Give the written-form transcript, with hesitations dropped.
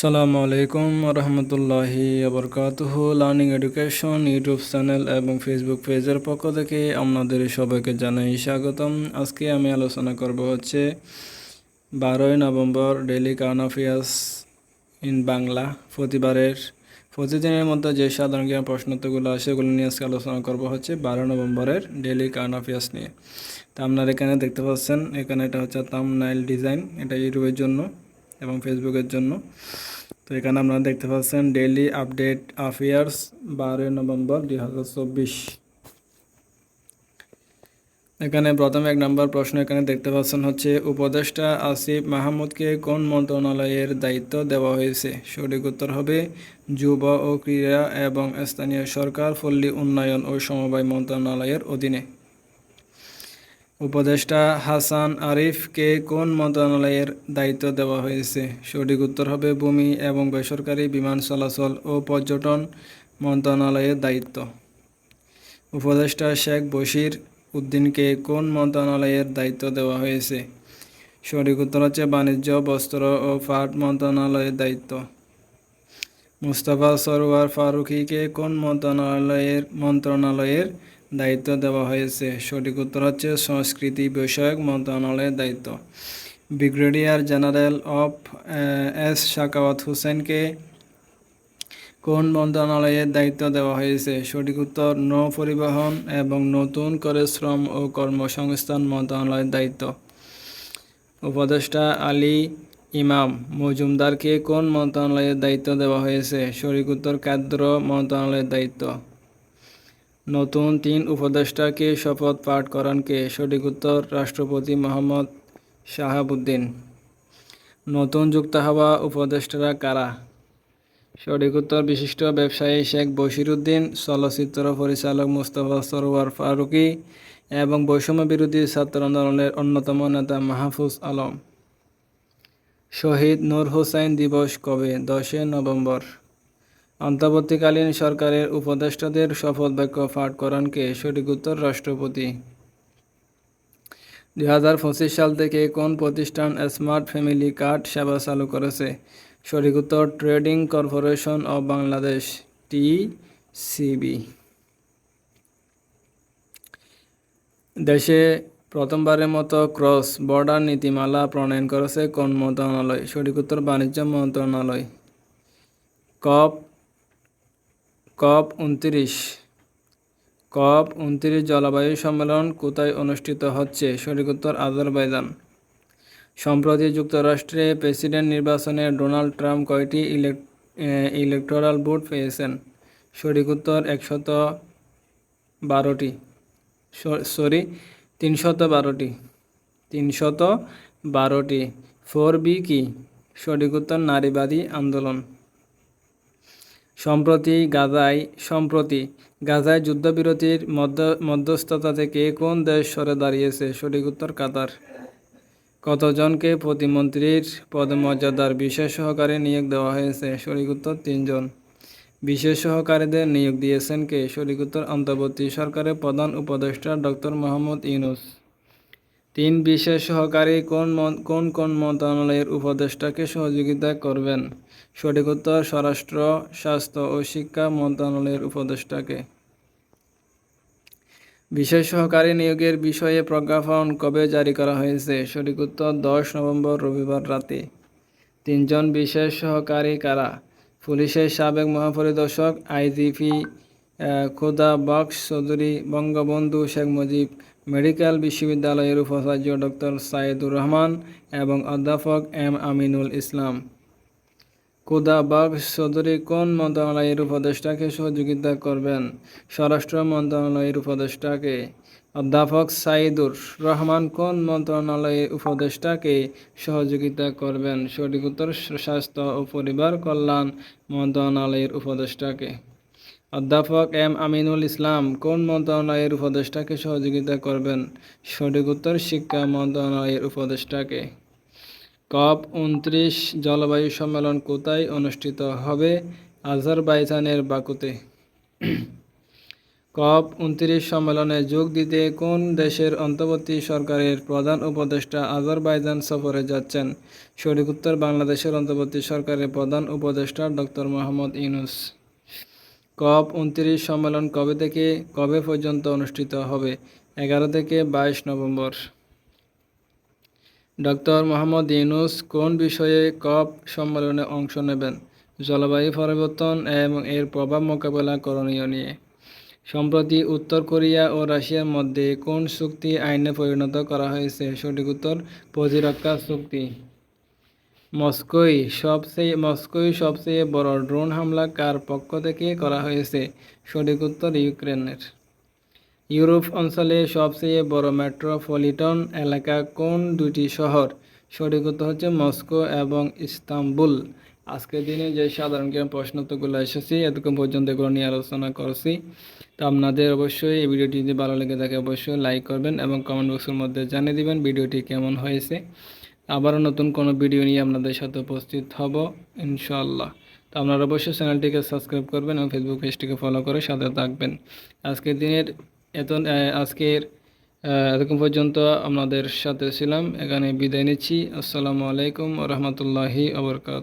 আসসালামু আলাইকুম রহমতুল্লাহি আবরকাতুহু। লার্নিং এডুকেশন ইউটিউব চ্যানেল এবং ফেসবুক পেজের পক্ষ থেকে আপনাদের সবাইকে জানাই স্বাগতম। আজকে আমি আলোচনা করব হচ্ছে 12 November daily current affairs in Bangla. প্রতিদিনের মধ্যে যে সাধারণ জ্ঞান প্রশ্নোত্তরগুলো আসে সেগুলো নিয়ে আজকে আলোচনা করব হচ্ছে 12 নভেম্বরের ডেইলি কারেন্ট অ্যাফেয়ার্স নিয়ে। তা আপনারা এখানে দেখতে পাচ্ছেন, এখানে এটা হচ্ছে থাম্বনেইল ডিজাইন, এটা ইউটিউবের জন্য এবং ফেসবুকের জন্য। তো এখানে আপনারা দেখতে পাচ্ছেন ডেইলি আপডেট অ্যাফেয়ার্স 12 নভেম্বর 2024। এখানে প্রথম 1 নম্বর প্রশ্ন এখানে দেখতে পাচ্ছেন হচ্ছে উপদেষ্টা আসিফ মাহমুদকে কোন মন্ত্রণালয়ের দায়িত্ব দেওয়া হয়েছে? সঠিক উত্তর হবে যুব ও ক্রীড়া এবং স্থানীয় সরকার, পল্লী উন্নয়ন ও সমবায় মন্ত্রণালয়ের অধীনে। উপদেষ্টা হাসান আরিফকে কোন মন্ত্রণালয়ের দায়িত্ব দেওয়া হয়েছে? সঠিক উত্তর হবে ভূমি এবং বেসরকারি বিমান চলাচল ও পর্যটন মন্ত্রণালয়ের দায়িত্ব। উপদেষ্টা শেখ বশির উদ্দিনকে কোন মন্ত্রণালয়ের দায়িত্ব দেওয়া হয়েছে? সঠিক উত্তর হচ্ছে বাণিজ্য, বস্ত্র ও পাট মন্ত্রণালয়ের দায়িত্ব। মুস্তাফা সরোয়ার ফারুকীকে কোন মন্ত্রণালয়ের দায়িত্ব দেওয়া হয়েছে? সঠিক উত্তর হচ্ছে সংস্কৃতি বিষয়ক মন্ত্রণালয়ের দায়িত্ব। Brigadier general of S Sakhawat হোসেনকে কোন মন্ত্রণালয়ের দায়িত্ব দেওয়া হয়েছে? সঠিক উত্তর নৌ পরিবহন এবং নতুন করে শ্রম ও কর্মসংস্থান মন্ত্রণালয়ের দায়িত্ব। উপদেষ্টা আলী ইমাম মজুমদারকে কোন মন্ত্রণালয়ের দায়িত্ব দেওয়া হয়েছে? সঠিক উত্তর খাদ্য মন্ত্রণালয়ের দায়িত্ব। নতুন 3 উপদেষ্টাকে শপথ পাঠ করান কে? সঠিক উত্তর রাষ্ট্রপতি মোহাম্মদ শাহাবুদ্দিন। নতুন যুক্ত হওয়া উপদেষ্টারা কারা? সঠিক উত্তর বিশিষ্ট ব্যবসায়ী শেখ বশির উদ্দিন, চলচ্চিত্র পরিচালক মুস্তাফা সরোয়ার ফারুকী এবং বৈষম্য বিরোধী ছাত্র আন্দোলনের অন্যতম নেতা মাহফুজ আলম। শহীদ নূর হোসেন দিবস কবে? 10 নভেম্বর। অন্তর্বর্তীকালীন সরকারের উপদেষ্টাদের শপথ বাক্য পাঠ করান কে? সঠিক উত্তর রাষ্ট্রপতি। 2025 সাল থেকে কোন প্রতিষ্ঠান স্মার্ট ফ্যামিলি কার্ড সেবা চালু করেছে? সঠিক উত্তর trading corporation of Bangladesh, TCB। দেশে প্রথমবারের মতো ক্রস বর্ডার নীতিমালা প্রণয়ন করেছে কোন মন্ত্রণালয়? সঠিক উত্তর বাণিজ্য মন্ত্রণালয়। COP29 জলবায়ু সম্মেলন কোথায় অনুষ্ঠিত হচ্ছে? সঠিক উত্তর আজারবাইজান। সম্প্রতি যুক্তরাষ্ট্রে প্রেসিডেন্ট নির্বাচনে ডোনাল্ড ট্রাম্প কয়টি ইলেকটোরাল ভোট পেয়েছেন? সঠিক উত্তর 312টি। 4B কি? সঠিক উত্তর নারীবাদী আন্দোলন। সম্প্রতি গাজায় যুদ্ধবিরতির মধ্যস্থতা থেকে কোন দেশ সরে দাঁড়িয়েছে? সঠিক উত্তর কাতার। কতজনকে প্রতিমন্ত্রীর পদমর্যাদার বিশেষ সহকারী নিয়োগ দেওয়া হয়েছে? সঠিক উত্তর 3 জন। বিশেষ সহকারীদের নিয়োগ দিয়েছেন কে? সঠিক উত্তর অন্তর্বর্তী সরকারের প্রধান উপদেষ্টা ডক্টর মোহাম্মদ ইউনূস। 3 বিশেষ সহকারী কোন মন্ত্রণালয়ের উপদেষ্টাকে সহযোগিতা করবেন? সঠিক উত্তর স্বরাষ্ট্র, স্বাস্থ্য ও শিক্ষা মন্ত্রণালয়ের উপদেষ্টাকে। বিশেষ সহকারী নিয়োগের বিষয়ে প্রজ্ঞাপন কবে জারি করা হয়েছে? সঠিক উত্তর 10 নভেম্বর রবিবার রাতে। 3 জন বিশেষ সহকারী কারা? পুলিশের সাবেক মহাপরিদর্শক IGP খোদা বক্স চৌধুরী, বঙ্গবন্ধু শেখ মুজিব মেডিকেল বিশ্ববিদ্যালয়ের উপাচার্য ডক্টর সাইদুর রহমান এবং অধ্যাপক M আমিনুল ইসলাম। খোদা বক্স চৌধুরী কোন মন্ত্রণালয়ের উপদেষ্টাকে সহযোগিতা করবেন? স্বরাষ্ট্র মন্ত্রণালয়ের উপদেষ্টাকে। অধ্যাপক সাইদুর রহমান কোন মন্ত্রণালয়ের উপদেষ্টাকে সহযোগিতা করবেন? সঠিক উত্তর স্বাস্থ্য ও পরিবার কল্যাণ মন্ত্রণালয়ের উপদেষ্টাকে। অধ্যাপক M আমিনুল ইসলাম কোন মন্ত্রণালয়ের উপদেষ্টাকে সহযোগিতা করবেন? সঠিক উত্তর শিক্ষা মন্ত্রণালয়ের উপদেষ্টাকে। COP29 জলবায়ু সম্মেলন কোথায় অনুষ্ঠিত হবে? আজারবাইজানের বাকুতে। COP29 সম্মেলনে যোগ দিতে কোন দেশের অন্তর্বর্তী সরকারের প্রধান উপদেষ্টা আজারবাইজান সফরে যাচ্ছেন? সঠিক উত্তর বাংলাদেশের অন্তর্বর্তী সরকারের প্রধান উপদেষ্টা ডক্টর মোহাম্মদ ইউনূস। COP29 সম্মেলন কবে থেকে কবে পর্যন্ত অনুষ্ঠিত হবে? 11 থেকে 22 নভেম্বর। ডক্টর মোহাম্মদ ইউনূস কোন বিষয়ে COP সম্মেলনে অংশ নেবেন? জলবায়ু পরিবর্তন এবং এর প্রভাব মোকাবেলা করণীয় নিয়ে। সম্প্রতি উত্তর কোরিয়া ও রাশিয়ার মধ্যে কোন চুক্তি আইনে পরিণত করা হয়েছে? সঠিক উত্তর প্রতিরক্ষা চুক্তি। মস্কোয় সবচেয়ে বড় ড্রোন হামলা কার পক্ষ থেকে করা হয়েছে? সঠিক উত্তর ইউক্রেনের। ইউরোপ অঞ্চলে সবচেয়ে বড় মেট্রোপলিটন এলাকা কোন দুটি শহর? সঠিক উত্তর হচ্ছে মস্কো এবং ইস্তাম্বুল। আজকের দিনে যে সাধারণ জ্ঞান প্রশ্নোত্তরগুলো এসেছে এতক্ষণ পর্যন্ত এগুলো নিয়ে আলোচনা করছি। তো আপনাদের অবশ্যই এই ভিডিওটি যদি ভালো লেগে থাকে অবশ্যই লাইক করবেন এবং কমেন্ট বক্সের মধ্যে জানিয়ে দিবেন ভিডিওটি কেমন হয়েছে। আবারও নতুন কোনো ভিডিও নিয়ে আপনাদের সাথে উপস্থিত হব ইনশাআল্লাহ। তো আপনারা অবশ্যই চ্যানেলটিকে সাবস্ক্রাইব করবেন এবং ফেসবুক পেজটিকে ফলো করে সাথে থাকবেন। এতক্ষণ পর্যন্ত আপনাদের সাথে ছিলাম, এখানে বিদায় নিচ্ছি। আসসালামু আলাইকুম ওয়া রাহমাতুল্লাহি ওয়া বারাকাতুহু।